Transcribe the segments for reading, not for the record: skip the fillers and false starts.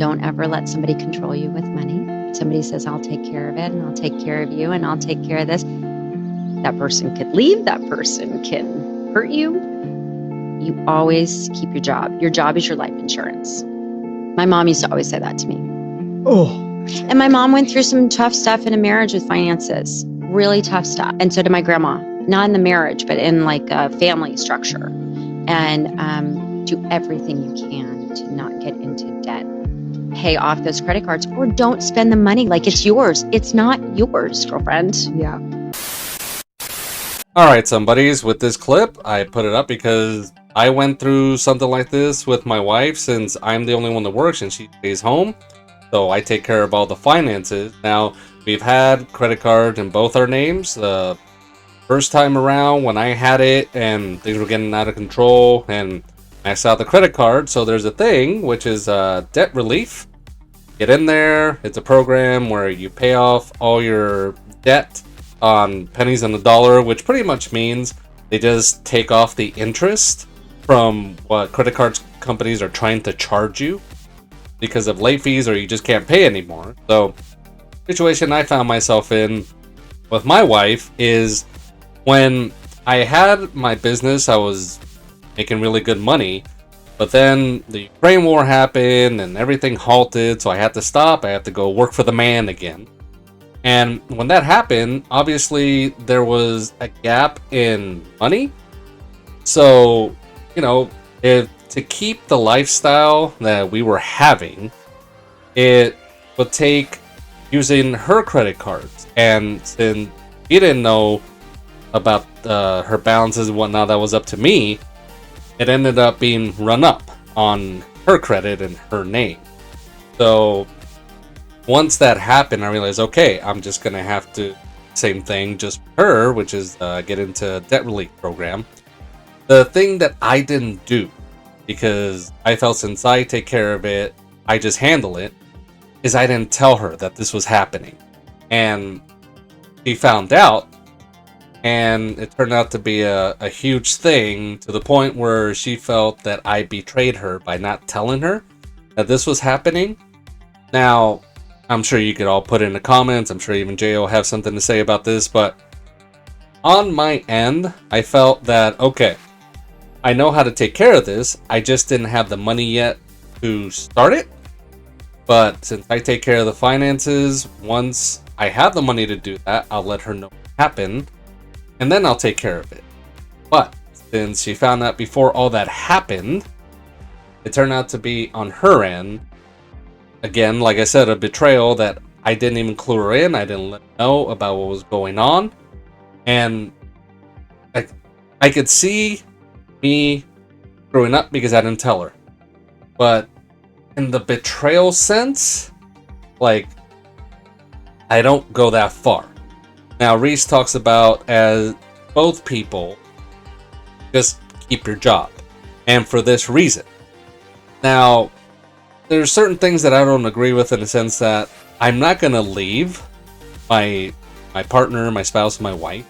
Don't ever let somebody control you with money. Somebody says, I'll take care of it, and I'll take care of you, and I'll take care of this. That person could leave. That person can hurt you. You always keep your job. Your job is your life insurance. My mom used to always say that to me. Oh. And my mom went through some tough stuff in a marriage with finances, really tough stuff. And so did my grandma, not in the marriage, but in like a family structure. And do everything you can to not get into debt. Pay off those credit cards, or don't spend the money like it's yours. It's not yours, girlfriend. Yeah. All right, somebodies, with this clip, I put it up because I went through something like this with my wife, since I'm the only one that works and she stays home. So I take care of all the finances. Now, we've had credit cards in both our names. The first time around when I had it and things were getting out of control and maxed out the credit card. So there's a thing, which is debt relief. Get in there. It's a program where you pay off all your debt on pennies on the dollar, which pretty much means they just take off the interest from what credit card companies are trying to charge you because of late fees, or you just can't pay anymore. So the situation I found myself in with my wife is when I had my business, I was making really good money, but then the Ukraine war happened and everything halted, so I had to stop. I had to go work for the man again. And when that happened, obviously there was a gap in money. So, you know, to keep the lifestyle that we were having, it would take using her credit cards. And since she didn't know about her balances and whatnot, that was up to me. It ended up being run up on her credit and her name. So once that happened, I realized, okay, I'm just going to have to, same thing, just her, which is get into debt relief program. The thing that I didn't do, because I felt since I take care of it, I just handle it, is I didn't tell her that this was happening. And she found out, and it turned out to be a huge thing, to the point where she felt that I betrayed her by not telling her that this was happening. Now, I'm sure you could all put in the comments, I'm sure even Jay will have something to say about this, but on my end, I felt that, okay, I know how to take care of this, I just didn't have the money yet to start it. But since I take care of the finances, once I have the money to do that, I'll let her know what happened, and then I'll take care of it. But since she found out before all that happened, it turned out to be on her end. Again, like I said, a betrayal that I didn't even clue her in. I didn't let her know about what was going on. And I could see me screwing up because I didn't tell her. But in the betrayal sense, like, I don't go that far. Now, Reese talks about as both people just keep your job. And for this reason. Now, there's certain things that I don't agree with, in the sense that I'm not going to leave my partner, my spouse, my wife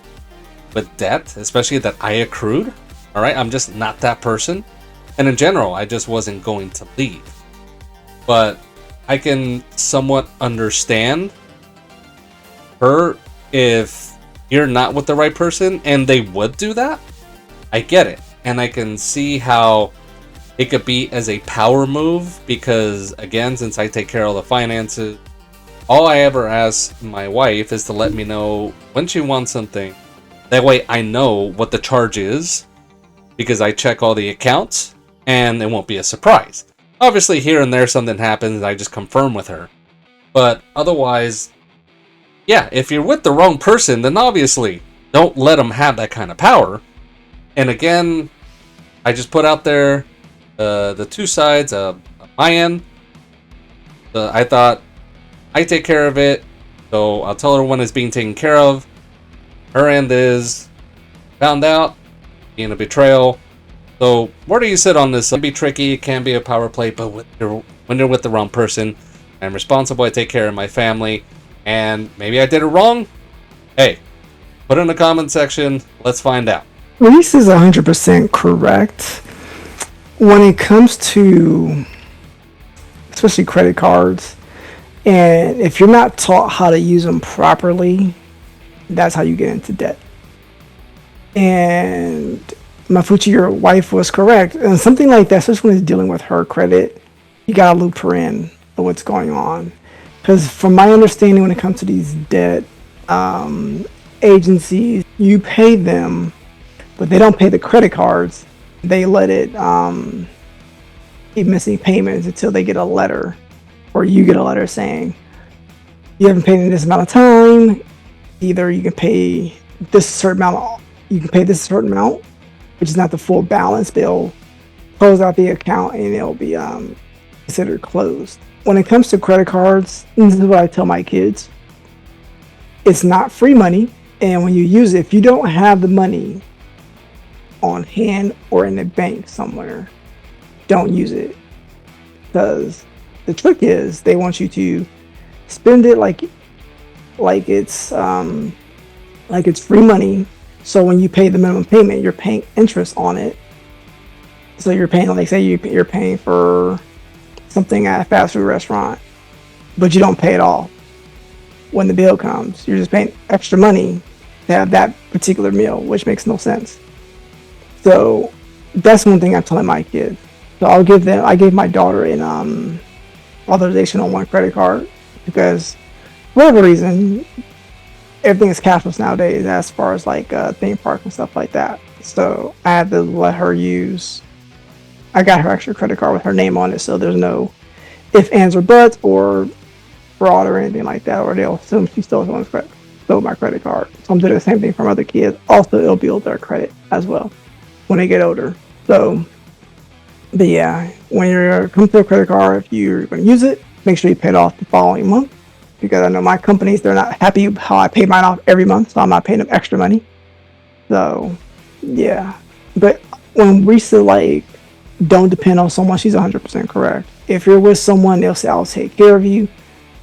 with debt, especially that I accrued. All right, I'm just not that person. And in general, I just wasn't going to leave. But I can somewhat understand her if you're not with the right person and they would do that. I get it. And I can see how it could be as a power move, because again, since I take care of the finances, all I ever ask my wife is to let me know when she wants something. That way I know what the charge is, because I check all the accounts and it won't be a surprise. Obviously here and there something happens, I just confirm with her. But otherwise, yeah, if you're with the wrong person, then obviously don't let them have that kind of power. And again, I just put out there the two sides of my end. I thought I take care of it, so I'll tell her when it's being taken care of. Her end is found out, being a betrayal. So where do you sit on this? It can be tricky, it can be a power play, but when you're with the wrong person, I'm responsible, I take care of my family, and maybe I did it wrong. Hey, put it in the comment section, let's find out. Reese is 100% correct. When it comes to especially credit cards. And if you're not taught how to use them properly, that's how you get into debt. And Mafuchi, your wife was correct. And something like that, especially when it's dealing with her credit, you gotta loop her in of what's going on. Because from my understanding, when it comes to these debt agencies, you pay them, but they don't pay the credit cards. They let it keep missing payments until they get a letter, or you get a letter saying you haven't paid in this amount of time. Either you can pay this certain amount, which is not the full balance. They'll close out the account and it'll be considered closed. When it comes to credit cards, this is what I tell my kids: it's not free money, and when you use it, if you don't have the money on hand or in the bank somewhere, don't use it. Because the trick is they want you to spend it like it's free money. So when you pay the minimum payment, you're paying interest on it. So you're paying, like, say you're paying for something at a fast food restaurant, but you don't pay it all. When the bill comes, you're just paying extra money to have that particular meal, which makes no sense. So that's one thing I'm telling my kids. So I gave my daughter an authorization on one credit card because for whatever reason, everything is cashless nowadays as far as like theme parks and stuff like that. So I had to let her use. I got her extra credit card with her name on it, so there's no ifs, ands, or buts, or fraud or anything like that, or they'll assume she stole my credit card. So I'm doing the same thing from other kids. Also, it'll build their credit as well when they get older. So, but yeah, when you're coming to a credit card, if you're going to use it, make sure you pay it off the following month. Because I know my companies, they're not happy how I pay mine off every month, so I'm not paying them extra money. So, yeah. But when we say, like, don't depend on someone, she's 100% correct. If you're with someone, they'll say, I'll take care of you.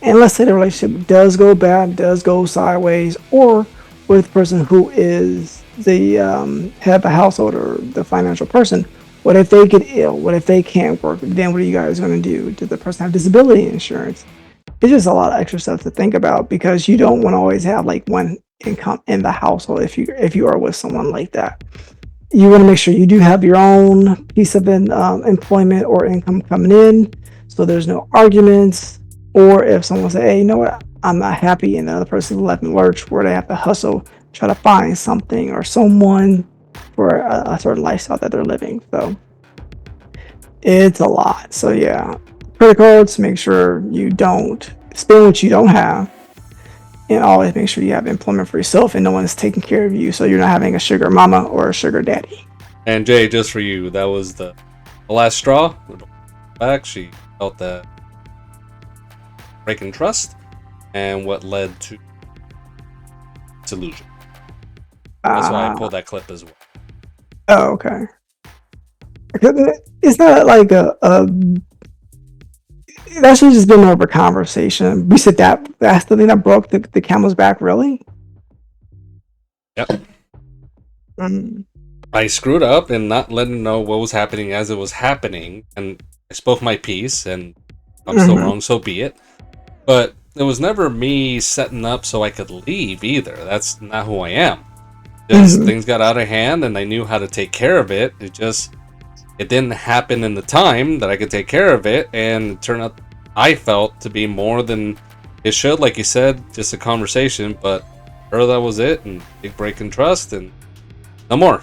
And let's say the relationship does go bad, does go sideways, or with the person who is the head of the household or the financial person. What if they get ill? What if they can't work? Then what are you guys going to do? Does the person have disability insurance? It's just a lot of extra stuff to think about because you don't want to always have like one income in the household if you are with someone like that. You want to make sure you do have your own piece of employment or income coming in, so there's no arguments. Or if someone say, hey, you know what, I'm not happy, and the other person left in lurch where they have to hustle, try to find something or someone for a certain lifestyle that they're living. So it's a lot. So yeah, credit cards, make sure you don't spend what you don't have, and always make sure you have employment for yourself and no one's taking care of you, so you're not having a sugar mama or a sugar daddy. And Jay, just for you, that was the last straw. Back, she felt that breaking trust, and what led to disillusion. That's why I pulled that clip as well. Oh, okay. It's not like that should just been more of a conversation. We said that's the thing that broke the camel's back, really? Yep. I screwed up in not letting her know what was happening as it was happening, and I spoke my piece, and I'm still wrong, so be it. But it was never me setting up so I could leave either. That's not who I am. Just things got out of hand, and I knew how to take care of it. It didn't happen in the time that I could take care of it, and it turned out I felt to be more than it should. Like you said, just a conversation, but that was it, and big break in trust, and no more.